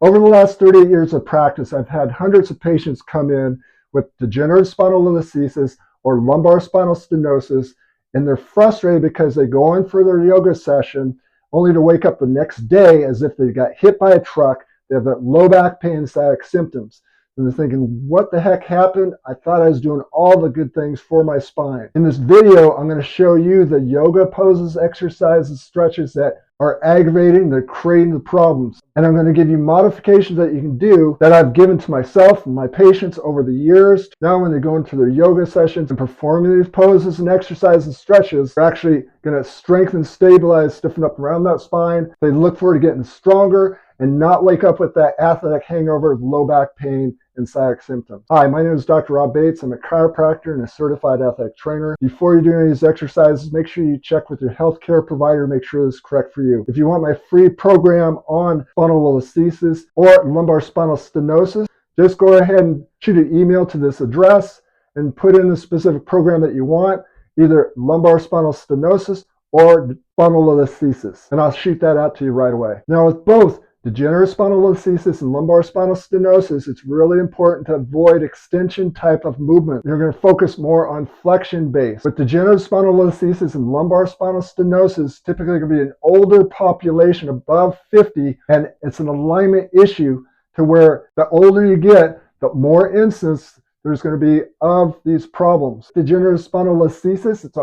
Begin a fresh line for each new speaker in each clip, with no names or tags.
Over the last 38 years of practice, I've had hundreds of patients come in with degenerative spondylolisthesis or lumbar spinal stenosis, and they're frustrated because they go in for their yoga session only to wake up the next day as if they got hit by a truck. They have that low back pain and sciatic symptoms. And they're thinking, what the heck happened? I thought I was doing all the good things for my spine. In this video, I'm going to show you the yoga poses, exercises, stretches that are aggravating, they're creating the problems. And I'm going to give you modifications that you can do that I've given to myself and my patients over the years. Now when they go into their yoga sessions and performing these poses and exercises and stretches, they're actually going to strengthen, stabilize, stiffen up around that spine. They look forward to getting stronger and not wake up with that athletic hangover of low back pain and sciatic symptoms. Hi, my name is Dr. Rob Bates. I'm a chiropractor and a certified athletic trainer. Before you do any of these exercises, make sure you check with your healthcare provider to make sure this is correct for you. If you want my free program on spondylolisthesis or lumbar spinal stenosis, just go ahead and shoot an email to this address and put in the specific program that you want, either lumbar spinal stenosis or spondylolisthesis, and I'll shoot that out to you right away. Now with both degenerative spondylolisthesis and lumbar spinal stenosis, it's really important to avoid extension type of movement. You're going to focus more on flexion base. With degenerative spondylolisthesis and lumbar spinal stenosis, typically going to be an older population above 50, and it's an alignment issue to where the older you get, the more instances there's going to be of these problems. Degenerative spondylolisthesis, it's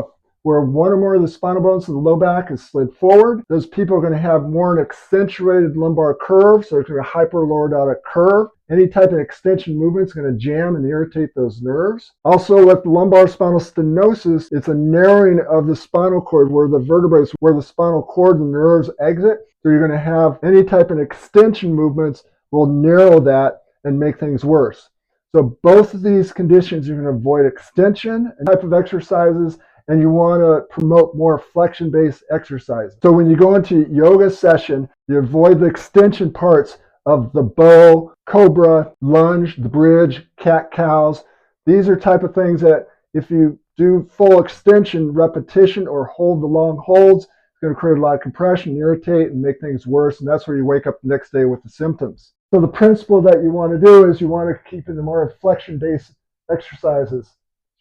where one or more of the spinal bones in the low back is slid forward. Those people are going to have more an accentuated lumbar curve, so it's going to hyperlordotic curve. Any type of extension movement is going to jam and irritate those nerves. Also with lumbar spinal stenosis, it's a narrowing of the spinal cord where the vertebrae, where the spinal cord and nerves exit. So you're going to have any type of extension movements will narrow that and make things worse. So both of these conditions, you're going to avoid extension and type of exercises, and you want to promote more flexion-based exercises. So when you go into yoga session, you avoid the extension parts of the bow, cobra, lunge, the bridge, cat-cows. These are type of things that if you do full extension repetition or hold the long holds, it's going to create a lot of compression, irritate, and make things worse, and that's where you wake up the next day with the symptoms. So the principle that you want to do is you want to keep in the more flexion-based exercises.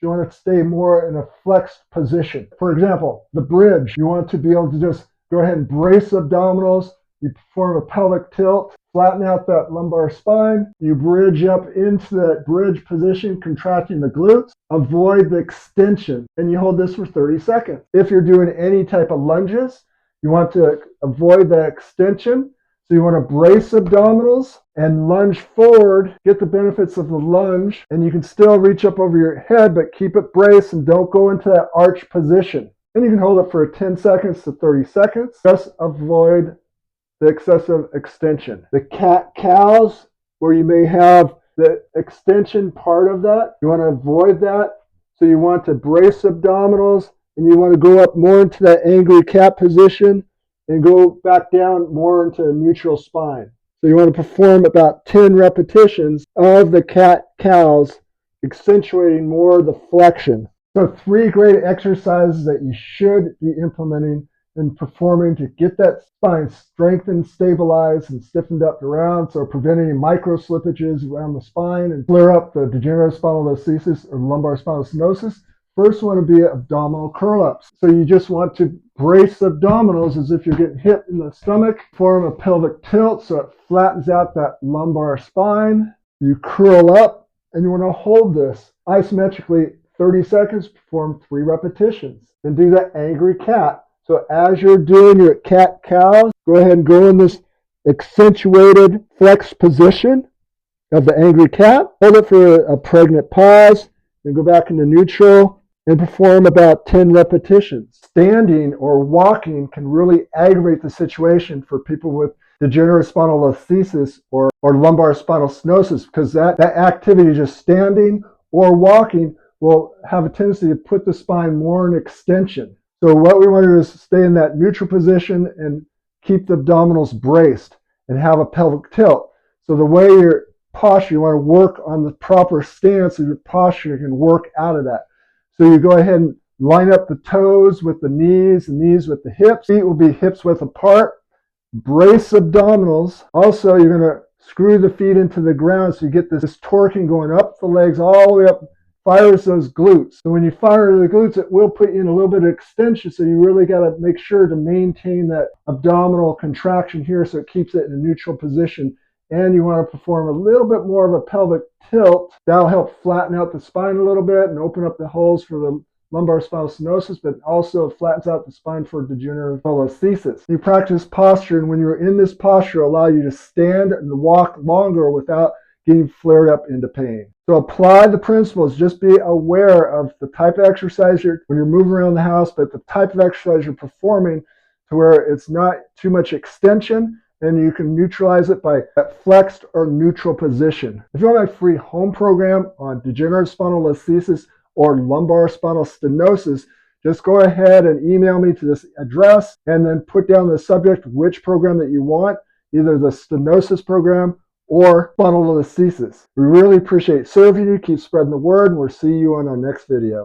You want to stay more in a flexed position. For example, the bridge, you want to be able to just go ahead and brace abdominals. You perform a pelvic tilt, flatten out that lumbar spine. You bridge up into that bridge position, contracting the glutes. Avoid the extension, and you hold this for 30 seconds. If you're doing any type of lunges, you want to avoid the extension. So you want to brace abdominals and lunge forward, get the benefits of the lunge, and you can still reach up over your head, but keep it braced and don't go into that arch position. And you can hold it for 10 seconds to 30 seconds. Just avoid the excessive extension. The cat-cows, where you may have the extension part of that, you want to avoid that. So you want to brace abdominals, and you want to go up more into that angry cat position and go back down more into a neutral spine. So you want to perform about 10 repetitions of the cat-cows, accentuating more the flexion. So 3 great exercises that you should be implementing and performing to get that spine strengthened, stabilized, and stiffened up around, so preventing micro slippages around the spine and flare up the degenerative spondylolisthesis or lumbar spinal stenosis. First one would be abdominal curl-ups. So you just want to brace abdominals as if you're getting hit in the stomach. Form a pelvic tilt so it flattens out that lumbar spine. You curl up and you want to hold this isometrically 30 seconds, perform 3 repetitions. Then do that angry cat. So as you're doing your cat-cows, go ahead and go in this accentuated flexed position of the angry cat. Hold it for a pregnant pause, then go back into neutral and perform about 10 repetitions. Standing or walking can really aggravate the situation for people with degenerative spondylolisthesis or lumbar spinal stenosis, because that activity, just standing or walking, will have a tendency to put the spine more in extension. So what we want to do is stay in that neutral position and keep the abdominals braced and have a pelvic tilt. So the way your posture, you want to work on the proper stance of your posture, you can work out of that. So you go ahead and line up the toes with the knees with the hips. Feet will be hips width apart. Brace abdominals. Also, you're going to screw the feet into the ground so you get this torquing going up the legs all the way up, fires those glutes. So when you fire the glutes, it will put you in a little bit of extension, so you really got to make sure to maintain that abdominal contraction here so it keeps it in a neutral position. And you want to perform a little bit more of a pelvic tilt. That'll help flatten out the spine a little bit and open up the holes for the lumbar spinal stenosis, but also flattens out the spine for degenerative spondylolisthesis. You practice posture, and when you're in this posture, allow you to stand and walk longer without getting flared up into pain. So apply the principles. Just be aware of the type of exercise when you're moving around the house, but the type of exercise you're performing to where it's not too much extension, and you can neutralize it by that flexed or neutral position. If you want my free home program on degenerative spondylolisthesis or lumbar spinal stenosis, just go ahead and email me to this address and then put down the subject which program that you want, either the stenosis program or spondylolisthesis. We really appreciate serving you. Keep spreading the word, and we'll see you on our next video.